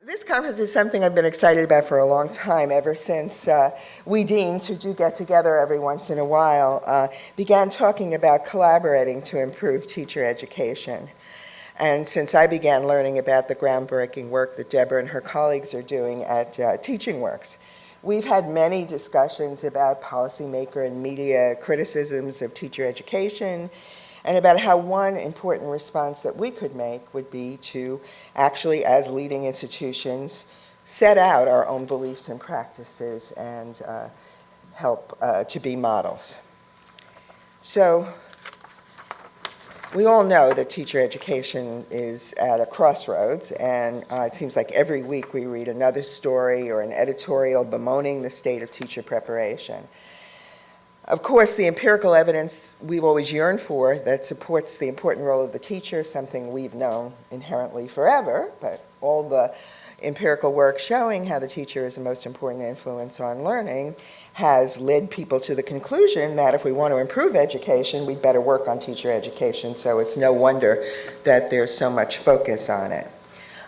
This conference is something I've been excited about for a long time, ever since we deans, who do get together every once in a while, began talking about collaborating to improve teacher education. And since I began learning about the groundbreaking work that Deborah and her colleagues are doing at Teaching Works, we've had many discussions about policymaker and media criticisms of teacher education, and about how one important response that we could make would be to actually, as leading institutions, set out our own beliefs and practices and help to be models. So we all know that teacher education is at a crossroads, and it seems like every week we read another story or an editorial bemoaning the state of teacher preparation. Of course, the empirical evidence we've always yearned for that supports the important role of the teacher, something we've known inherently forever, but all the empirical work showing how the teacher is the most important influence on learning has led people to the conclusion that if we want to improve education, we'd better work on teacher education, so it's no wonder that there's so much focus on it.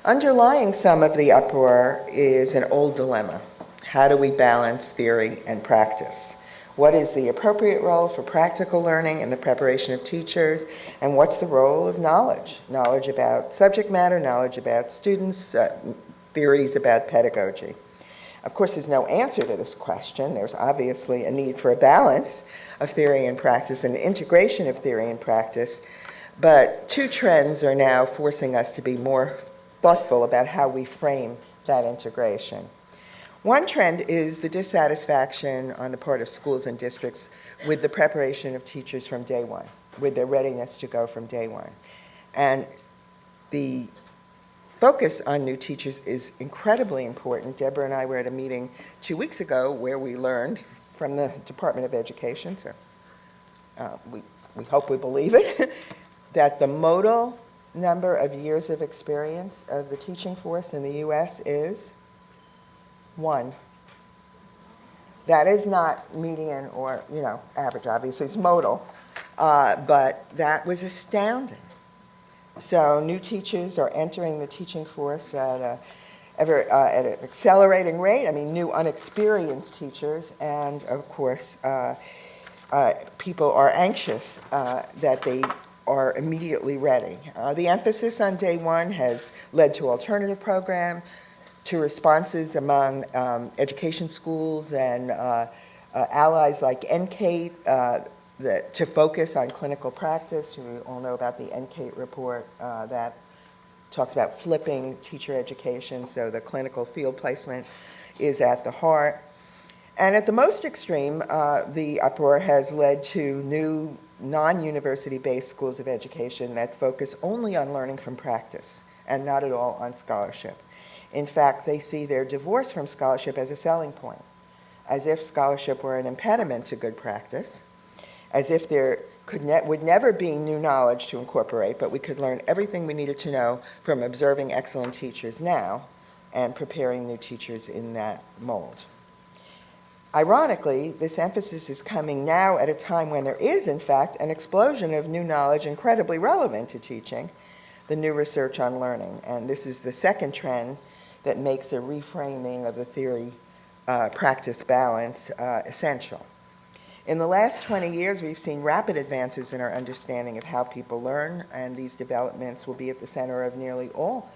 Underlying some of the uproar is an old dilemma. How do we balance theory and practice? What is the appropriate role for practical learning and the preparation of teachers? And what's the role of knowledge? Knowledge about subject matter, knowledge about students, theories about pedagogy. Of course, there's no answer to this question. There's obviously a need for a balance of theory and practice and integration of theory and practice. But two trends are now forcing us to be more thoughtful about how we frame that integration. One trend is the dissatisfaction on the part of schools and districts with the preparation of teachers from day one, with their readiness to go from day one. And the focus on new teachers is incredibly important. Deborah and I were at a meeting 2 weeks ago where we learned from the Department of Education, so we hope we believe it, that the modal number of years of experience of the teaching force in the US is 1. That is not median or, average, obviously, it's modal, but that was astounding. So new teachers are entering the teaching force at an accelerating rate. I mean, new unexperienced teachers, and of course, people are anxious that they are immediately ready. The emphasis on day one has led to alternative programs, to responses among education schools and allies like NCATE to focus on clinical practice. We all know about the NCATE report that talks about flipping teacher education, so the clinical field placement is at the heart. And at the most extreme, the uproar has led to new non-university-based schools of education that focus only on learning from practice and not at all on scholarship. In fact, they see their divorce from scholarship as a selling point, as if scholarship were an impediment to good practice, as if there would never be new knowledge to incorporate, but we could learn everything we needed to know from observing excellent teachers now and preparing new teachers in that mold. Ironically, this emphasis is coming now at a time when there is, in fact, an explosion of new knowledge incredibly relevant to teaching, the new research on learning. And this is the second trend that makes a reframing of the theory-practice balance essential. In the last 20 years, we've seen rapid advances in our understanding of how people learn, and these developments will be at the center of nearly all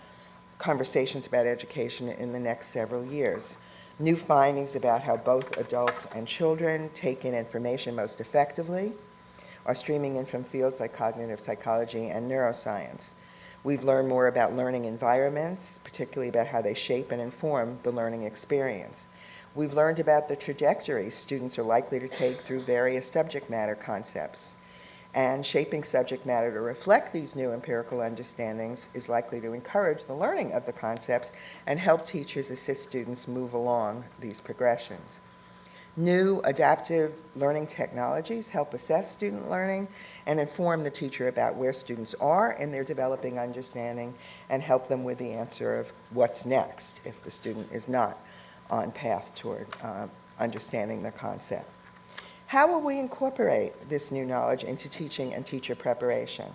conversations about education in the next several years. New findings about how both adults and children take in information most effectively are streaming in from fields like cognitive psychology and neuroscience. We've learned more about learning environments, particularly about how they shape and inform the learning experience. We've learned about the trajectories students are likely to take through various subject matter concepts. And shaping subject matter to reflect these new empirical understandings is likely to encourage the learning of the concepts and help teachers assist students move along these progressions. New adaptive learning technologies help assess student learning and inform the teacher about where students are in their developing understanding and help them with the answer of what's next if the student is not on path toward understanding the concept. How will we incorporate this new knowledge into teaching and teacher preparation?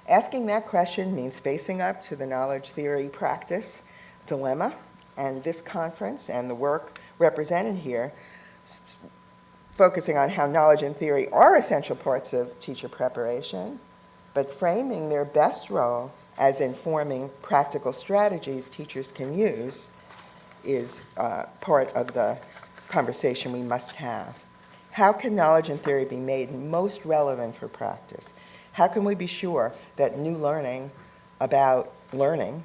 Asking that question means facing up to the knowledge theory practice dilemma, and this conference and the work represented here, focusing on how knowledge and theory are essential parts of teacher preparation, but framing their best role as informing practical strategies teachers can use is part of the conversation we must have. How can knowledge and theory be made most relevant for practice? How can we be sure that new learning about learning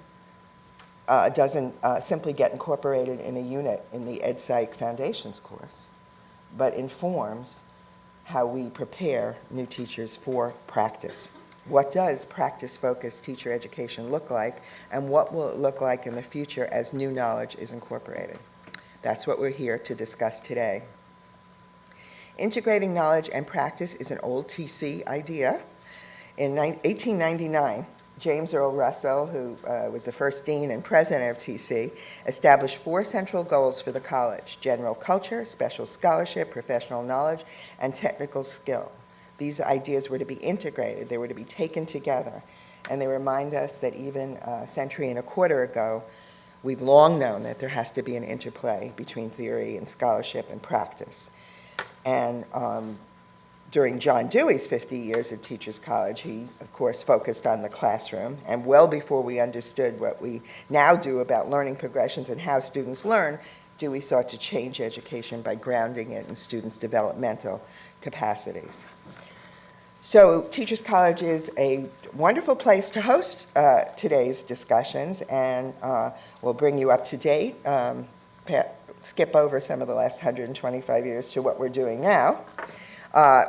doesn't simply get incorporated in a unit in the EdPsych Foundations course, but informs how we prepare new teachers for practice? What does practice-focused teacher education look like, and what will it look like in the future as new knowledge is incorporated? That's what we're here to discuss today. Integrating knowledge and practice is an old TC idea. In 1899, James Earl Russell, who was the first dean and president of TC, established 4 central goals for the college: general culture, special scholarship, professional knowledge, and technical skill. These ideas were to be integrated, they were to be taken together, and they remind us that even a century and a quarter ago, we've long known that there has to be an interplay between theory and scholarship and practice. And during John Dewey's 50 years at Teachers College, he, of course, focused on the classroom, and well before we understood what we now do about learning progressions and how students learn, Dewey sought to change education by grounding it in students' developmental capacities. So Teachers College is a wonderful place to host today's discussions, and we'll bring you up to date, skip over some of the last 125 years to what we're doing now,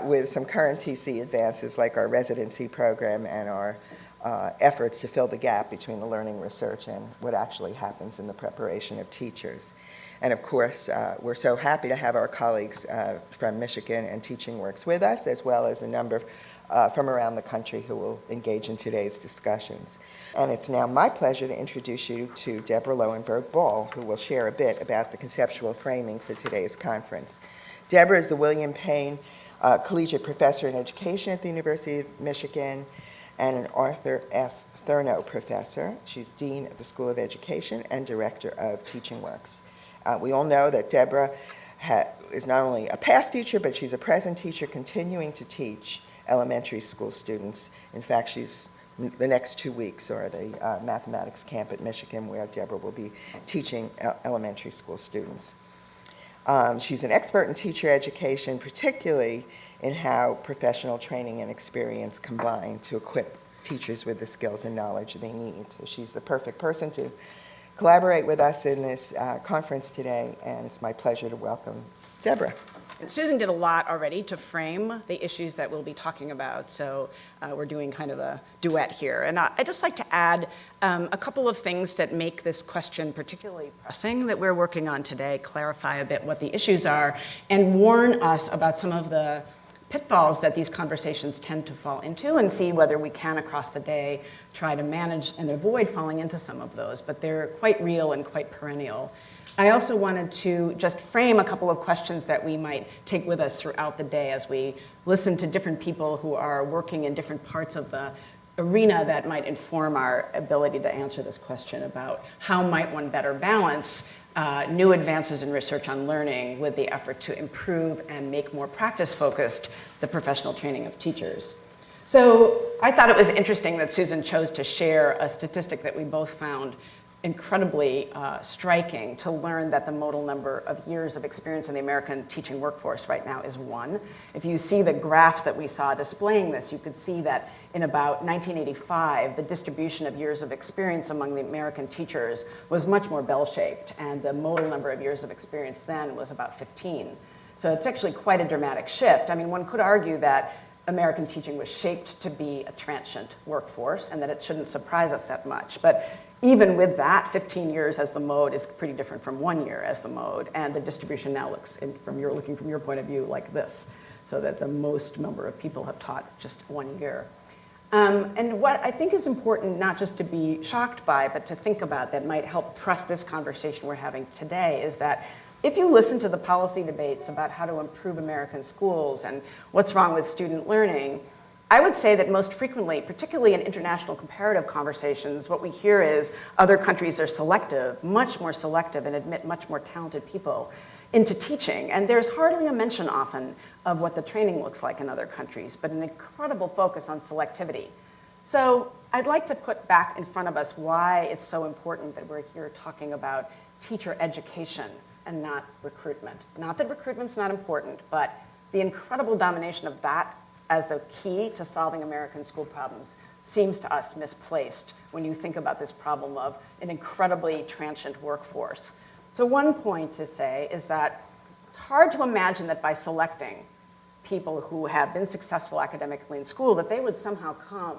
with some current TC advances like our residency program and our efforts to fill the gap between the learning research and what actually happens in the preparation of teachers. And of course, we're so happy to have our colleagues from Michigan and Teaching Works with us, as well as a number from around the country who will engage in today's discussions. And it's now my pleasure to introduce you to Deborah Loewenberg-Ball, who will share a bit about the conceptual framing for today's conference. Deborah is the William Payne Collegiate Professor in Education at the University of Michigan and an Arthur F. Thurnau Professor. She's Dean of the School of Education and Director of Teaching Works. We all know that Deborah is not only a past teacher, but she's a present teacher continuing to teach elementary school students. In fact, the next 2 weeks are the mathematics camp at Michigan, where Deborah will be teaching elementary school students. She's an expert in teacher education, particularly in how professional training and experience combine to equip teachers with the skills and knowledge they need. So she's the perfect person to collaborate with us in this conference today, and it's my pleasure to welcome Deborah. Susan did a lot already to frame the issues that we'll be talking about, so we're doing kind of a duet here. And I'd just like to add a couple of things that make this question particularly pressing that we're working on today, clarify a bit what the issues are, and warn us about some of the pitfalls that these conversations tend to fall into, and see whether we can, across the day, try to manage and avoid falling into some of those, but they're quite real and quite perennial. I also wanted to just frame a couple of questions that we might take with us throughout the day as we listen to different people who are working in different parts of the arena that might inform our ability to answer this question about how might one better balance new advances in research on learning with the effort to improve and make more practice-focused the professional training of teachers. So I thought it was interesting that Susan chose to share a statistic that we both found incredibly striking, to learn that the modal number of years of experience in the American teaching workforce right now is 1. If you see the graphs that we saw displaying this, you could see that in about 1985, the distribution of years of experience among the American teachers was much more bell-shaped, and the modal number of years of experience then was about 15. So it's actually quite a dramatic shift. I mean, one could argue that American teaching was shaped to be a transient workforce and that it shouldn't surprise us that much. But even with that, 15 years as the mode is pretty different from 1 year as the mode, and the distribution now looks, looking from your point of view, like this, so that the most number of people have taught just 1 year. And what I think is important, not just to be shocked by, but to think about that might help press this conversation we're having today, is that if you listen to the policy debates about how to improve American schools and what's wrong with student learning, I would say that most frequently, particularly in international comparative conversations, what we hear is other countries are selective, much more selective, and admit much more talented people into teaching. And there's hardly a mention often of what the training looks like in other countries, but an incredible focus on selectivity. So I'd like to put back in front of us why it's so important that we're here talking about teacher education and not recruitment. Not that recruitment's not important, but the incredible domination of that as the key to solving American school problems seems to us misplaced when you think about this problem of an incredibly transient workforce. So one point to say is that it's hard to imagine that by selecting people who have been successful academically in school, that they would somehow come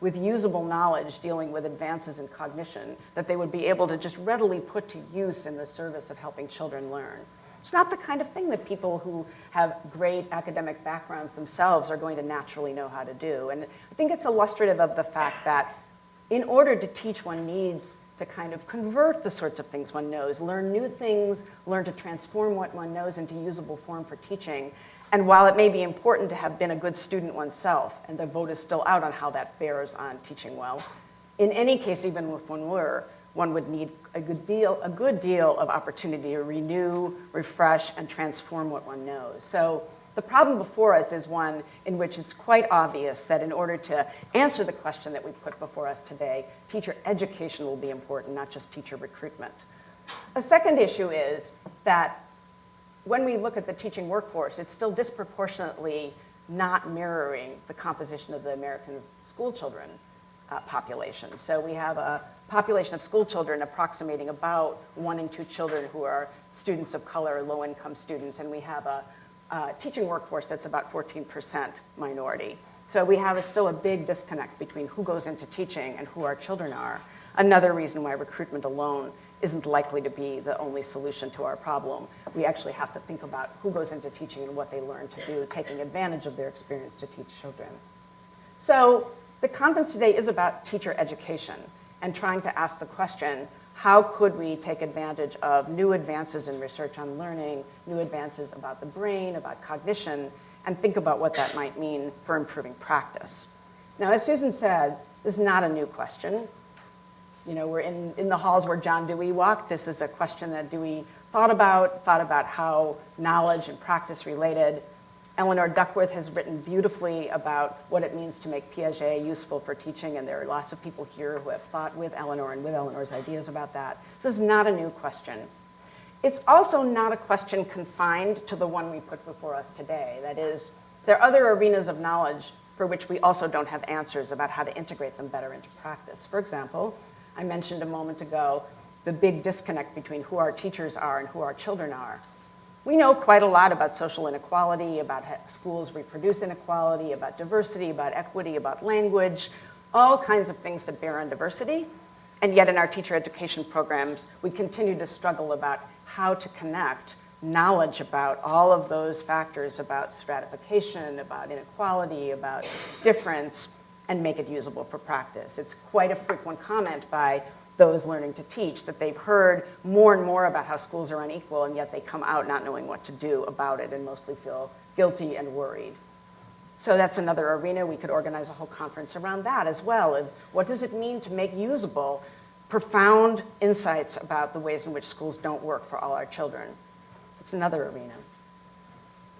with usable knowledge dealing with advances in cognition that they would be able to just readily put to use in the service of helping children learn. It's not the kind of thing that people who have great academic backgrounds themselves are going to naturally know how to do. And I think it's illustrative of the fact that in order to teach, one needs to kind of convert the sorts of things one knows, learn new things, learn to transform what one knows into usable form for teaching. And while it may be important to have been a good student oneself, and the vote is still out on how that bears on teaching well, in any case, even if one were, one would need a good deal of opportunity to renew, refresh, and transform what one knows. So the problem before us is one in which it's quite obvious that in order to answer the question that we put before us today, teacher education will be important, not just teacher recruitment. A second issue is that when we look at the teaching workforce, it's still disproportionately not mirroring the composition of the American school children population. So we have a population of school children approximating about 1 in 2 children who are students of color, low-income students, and we have a teaching workforce that's about 14% minority. So we have still a big disconnect between who goes into teaching and who our children are. Another reason why recruitment alone isn't likely to be the only solution to our problem. We actually have to think about who goes into teaching and what they learn to do, taking advantage of their experience to teach children. So the conference today is about teacher education and trying to ask the question, how could we take advantage of new advances in research on learning, new advances about the brain, about cognition, and think about what that might mean for improving practice. Now, as Susan said, this is not a new question. You know, we're in the halls where John Dewey walked. This is a question that Dewey thought about how knowledge and practice related. Eleanor Duckworth has written beautifully about what it means to make Piaget useful for teaching, and there are lots of people here who have thought with Eleanor and with Eleanor's ideas about that. This is not a new question. It's also not a question confined to the one we put before us today. That is, there are other arenas of knowledge for which we also don't have answers about how to integrate them better into practice. For example, I mentioned a moment ago the big disconnect between who our teachers are and who our children are. We know quite a lot about social inequality, about how schools reproduce inequality, about diversity, about equity, about language, all kinds of things that bear on diversity. And yet in our teacher education programs, we continue to struggle about how to connect knowledge about all of those factors, about stratification, about inequality, about difference, and make it usable for practice. It's quite a frequent comment by those learning to teach that they've heard more and more about how schools are unequal, and yet they come out not knowing what to do about it and mostly feel guilty and worried. So that's another arena. We could organize a whole conference around that as well. And what does it mean to make usable profound insights about the ways in which schools don't work for all our children? It's another arena.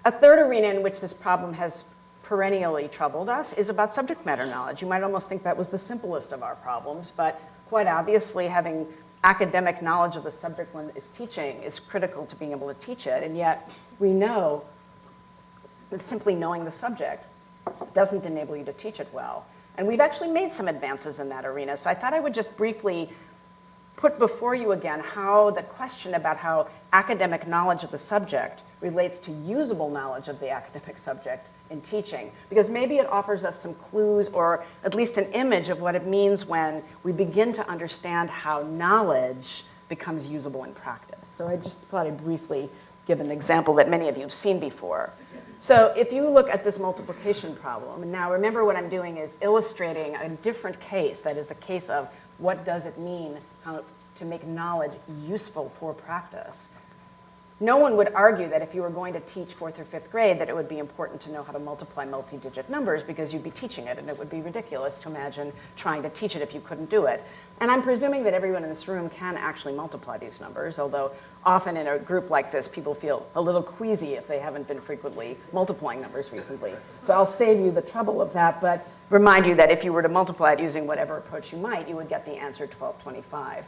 A third arena in which this problem has perennially troubled us is about subject matter knowledge. You might almost think that was the simplest of our problems, but quite obviously having academic knowledge of the subject one is teaching is critical to being able to teach it, and yet we know that simply knowing the subject doesn't enable you to teach it well. And we've actually made some advances in that arena, so I thought I would just briefly put before you again how the question about how academic knowledge of the subject relates to usable knowledge of the academic subject in teaching, because maybe it offers us some clues or at least an image of what it means when we begin to understand how knowledge becomes usable in practice. So I just thought I'd briefly give an example that many of you have seen before. So if you look at this multiplication problem, and now remember what I'm doing is illustrating a different case, that is the case of what does it mean how to make knowledge useful for practice. No one would argue that if you were going to teach 4th or 5th grade that it would be important to know how to multiply multi-digit numbers because you'd be teaching it, and it would be ridiculous to imagine trying to teach it if you couldn't do it. And I'm presuming that everyone in this room can actually multiply these numbers, although often in a group like this, people feel a little queasy if they haven't been frequently multiplying numbers recently. So I'll save you the trouble of that, but remind you that if you were to multiply it using whatever approach you might, you would get the answer 1225.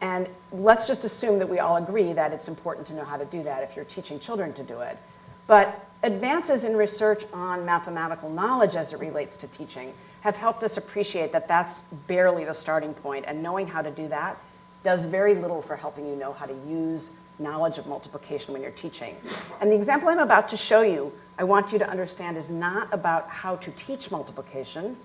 And let's just assume that we all agree that it's important to know how to do that if you're teaching children to do it. But advances in research on mathematical knowledge as it relates to teaching have helped us appreciate that that's barely the starting point, and knowing how to do that does very little for helping you know how to use knowledge of multiplication when you're teaching. And the example I'm about to show you, I want you to understand, is not about how to teach multiplication,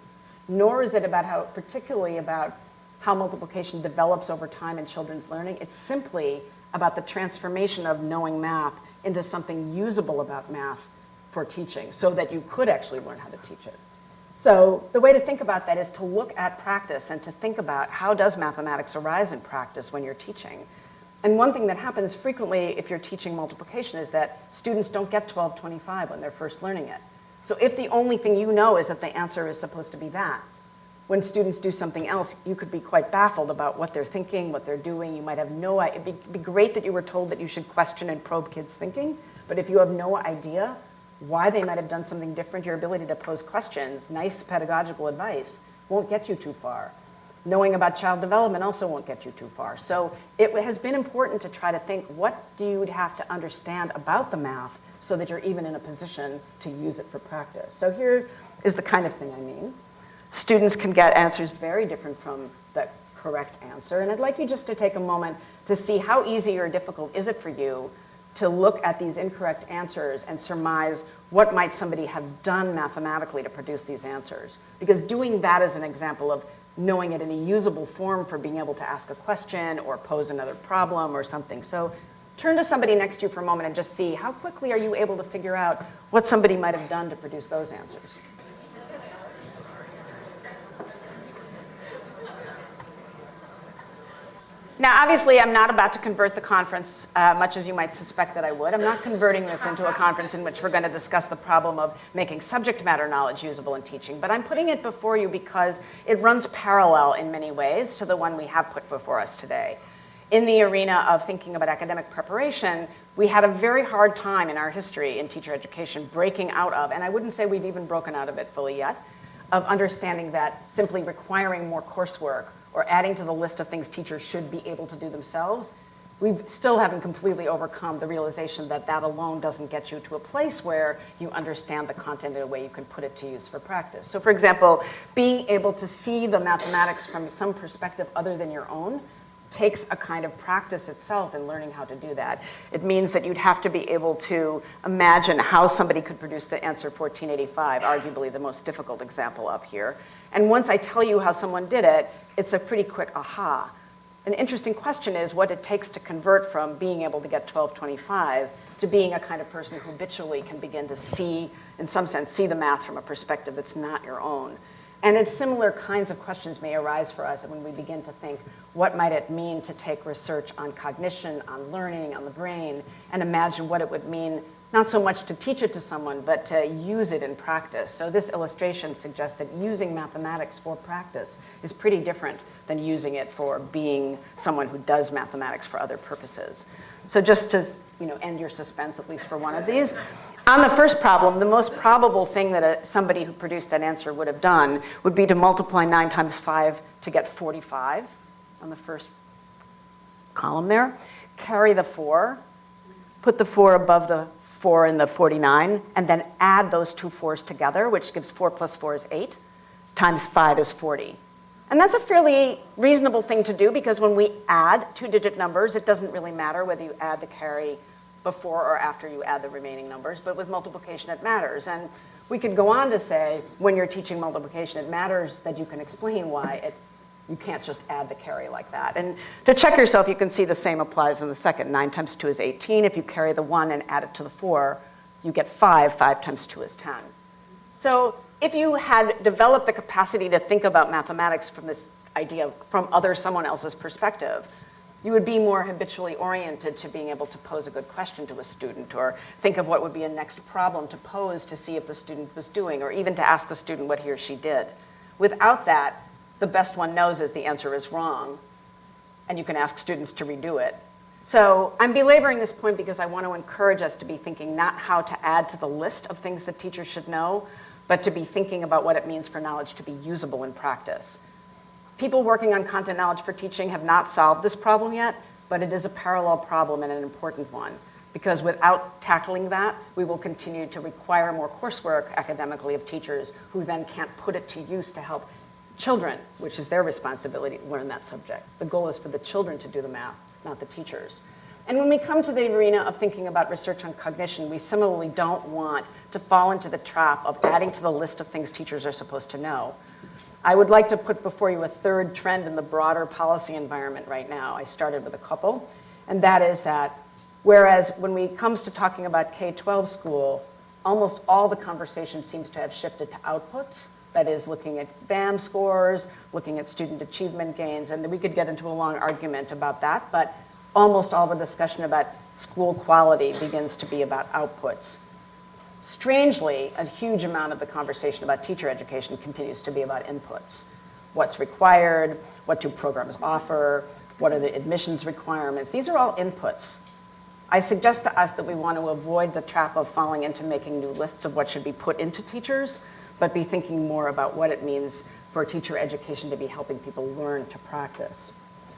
nor is it about particularly about how multiplication develops over time in children's learning. It's simply about the transformation of knowing math into something usable about math for teaching so that you could actually learn how to teach it. So the way to think about that is to look at practice and to think about how does mathematics arise in practice when you're teaching. And one thing that happens frequently if you're teaching multiplication is that students don't get 1225 when they're first learning it. So if the only thing you know is that the answer is supposed to be that, when students do something else, you could be quite baffled about what they're thinking, what they're doing. You might have no idea. It'd be great that you were told that you should question and probe kids' thinking, but if you have no idea why they might have done something different, your ability to pose questions, nice pedagogical advice, won't get you too far. Knowing about child development also won't get you too far. So it has been important to try to think, what do you have to understand about the math so that you're even in a position to use it for practice? So here is the kind of thing I mean. Students can get answers very different from the correct answer. And I'd like you just to take a moment to see how easy or difficult is it for you to look at these incorrect answers and surmise what might somebody have done mathematically to produce these answers. Because doing that is an example of knowing it in a usable form for being able to ask a question or pose another problem or something. So turn to somebody next to you for a moment and just see how quickly are you able to figure out what somebody might have done to produce those answers. Now, obviously, I'm not about to convert the conference, much as you might suspect that I would. I'm not converting this into a conference in which we're going to discuss the problem of making subject matter knowledge usable in teaching. But I'm putting it before you because it runs parallel in many ways to the one we have put before us today. In the arena of thinking about academic preparation, we had a very hard time in our history in teacher education breaking out of, and I wouldn't say we've even broken out of it fully yet, of understanding that simply requiring more coursework or adding to the list of things teachers should be able to do themselves, we still haven't completely overcome the realization that that alone doesn't get you to a place where you understand the content in a way you can put it to use for practice. So for example, being able to see the mathematics from some perspective other than your own takes a kind of practice itself in learning how to do that. It means that you'd have to be able to imagine how somebody could produce the answer 1485, arguably the most difficult example up here. And once I tell you how someone did it, it's a pretty quick aha. An interesting question is what it takes to convert from being able to get 1225 to being a kind of person who habitually can begin to see, in some sense, see the math from a perspective that's not your own. And it's similar kinds of questions may arise for us when we begin to think, what might it mean to take research on cognition, on learning, on the brain, and imagine what it would mean, not so much to teach it to someone, but to use it in practice. So this illustration suggests that using mathematics for practice is pretty different than using it for being someone who does mathematics for other purposes. So just to end your suspense, at least for one of these, on the first problem, the most probable thing that somebody who produced that answer would have done would be to multiply 9 times 5 to get 45 on the first column there, carry the 4, put the 4 above the 4 in the 49, and then add those two 4s together, which gives 4 plus 4 is 8, times 5 is 40. And that's a fairly reasonable thing to do because when we add two-digit numbers, it doesn't really matter whether you add the carry before or after you add the remaining numbers, but with multiplication it matters. And we could go on to say, when you're teaching multiplication, it matters that you can explain why you can't just add the carry like that. And to check yourself, you can see the same applies in the second. 9 times 2 is 18. If you carry the 1 and add it to the 4, you get 5. 5 times 2 is 10. So if you had developed the capacity to think about mathematics from this idea from someone else's perspective, You would be more habitually oriented to being able to pose a good question to a student, or think of what would be a next problem to pose to see if the student was doing, or even to ask the student what he or she did. Without that, the best one knows is the answer is wrong, and you can ask students to redo it. So I'm belaboring this point because I want to encourage us to be thinking not how to add to the list of things that teachers should know, but to be thinking about what it means for knowledge to be usable in practice. People working on content knowledge for teaching have not solved this problem yet, but it is a parallel problem and an important one, because without tackling that, we will continue to require more coursework academically of teachers who then can't put it to use to help children, which is their responsibility, to learn that subject. The goal is for the children to do the math, not the teachers. And when we come to the arena of thinking about research on cognition, we similarly don't want to fall into the trap of adding to the list of things teachers are supposed to know. I would like to put before you a third trend in the broader policy environment right now. I started with a couple, and that is that whereas when it comes to talking about K-12 school, almost all the conversation seems to have shifted to outputs, that is looking at BAM scores, looking at student achievement gains, and we could get into a long argument about that, but almost all the discussion about school quality begins to be about outputs. Strangely, a huge amount of the conversation about teacher education continues to be about inputs. What's required, what do programs offer, what are the admissions requirements? These are all inputs. I suggest to us that we want to avoid the trap of falling into making new lists of what should be put into teachers, but be thinking more about what it means for teacher education to be helping people learn to practice.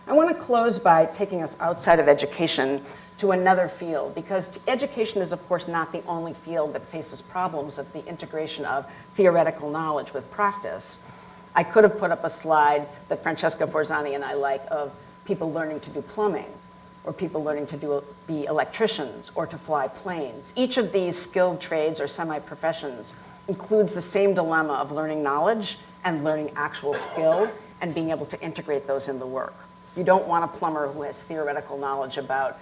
I want to close by taking us outside of education to another field, because education is, of course, not the only field that faces problems of the integration of theoretical knowledge with practice. I could have put up a slide that Francesca Forzani and I like of people learning to do plumbing, or people learning to be electricians, or to fly planes. Each of these skilled trades or semi-professions includes the same dilemma of learning knowledge and learning actual skill and being able to integrate those in the work. You don't want a plumber who has theoretical knowledge about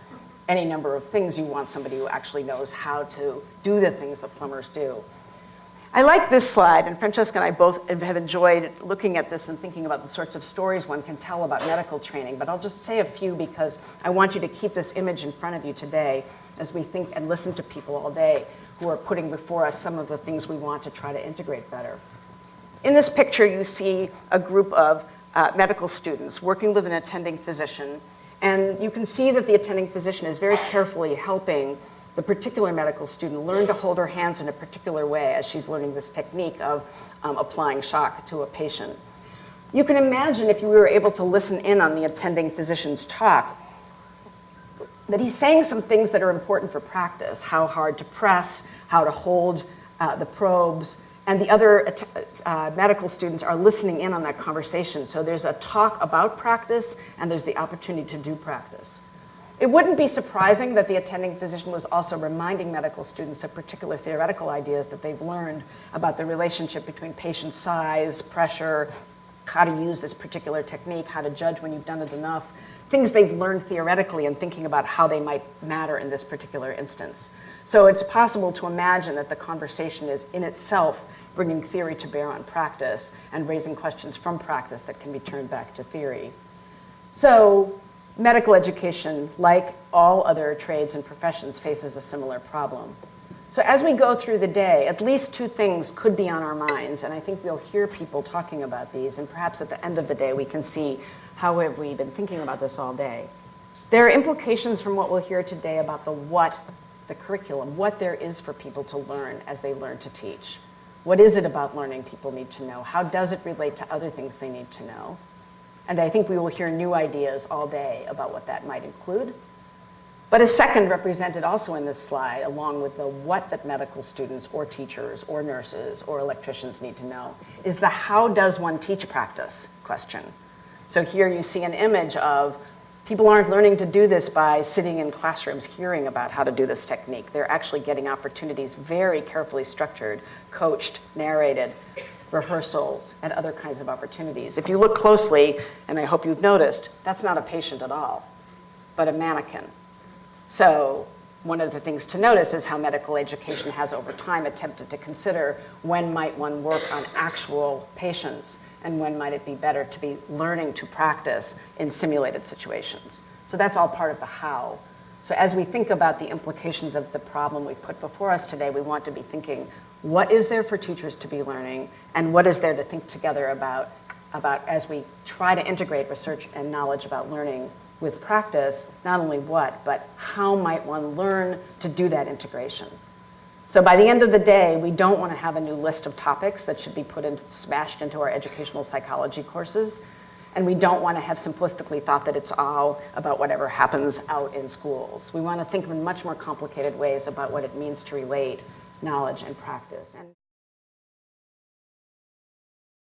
any number of things. You want somebody who actually knows how to do the things that plumbers do. I like this slide, and Francesca and I both have enjoyed looking at this and thinking about the sorts of stories one can tell about medical training, but I'll just say a few because I want you to keep this image in front of you today as we think and listen to people all day who are putting before us some of the things we want to try to integrate better. In this picture, you see a group of medical students working with an attending physician, and you can see that the attending physician is very carefully helping the particular medical student learn to hold her hands in a particular way as she's learning this technique of applying shock to a patient. You can imagine if you were able to listen in on the attending physician's talk, that he's saying some things that are important for practice, how hard to press, how to hold the probes, and the other medical students are listening in on that conversation. So there's a talk about practice, and there's the opportunity to do practice. It wouldn't be surprising that the attending physician was also reminding medical students of particular theoretical ideas that they've learned about the relationship between patient size, pressure, how to use this particular technique, how to judge when you've done it enough, things they've learned theoretically and thinking about how they might matter in this particular instance. So it's possible to imagine that the conversation is in itself bringing theory to bear on practice and raising questions from practice that can be turned back to theory. So medical education, like all other trades and professions, faces a similar problem. So as we go through the day, at least two things could be on our minds, and I think we'll hear people talking about these, and perhaps at the end of the day we can see how have we been thinking about this all day. There are implications from what we'll hear today about the curriculum, what there is for people to learn as they learn to teach. What is it about learning people need to know? How does it relate to other things they need to know? And I think we will hear new ideas all day about what that might include. But a second represented also in this slide, along with the what that medical students or teachers or nurses or electricians need to know, is the how does one teach practice question. So here you see an image of people aren't learning to do this by sitting in classrooms hearing about how to do this technique. They're actually getting opportunities very carefully structured, coached, narrated, rehearsals, and other kinds of opportunities. If you look closely, and I hope you've noticed, that's not a patient at all, but a mannequin. So one of the things to notice is how medical education has over time attempted to consider when might one work on actual patients and when might it be better to be learning to practice in simulated situations. So that's all part of the how. So as we think about the implications of the problem we put before us today, we want to be thinking, what is there for teachers to be learning, and what is there to think together about as we try to integrate research and knowledge about learning with practice, not only what, but how might one learn to do that integration. So by the end of the day, we don't want to have a new list of topics that should be smashed into our educational psychology courses. And we don't want to have simplistically thought that it's all about whatever happens out in schools. We want to think in much more complicated ways about what it means to relate knowledge and practice.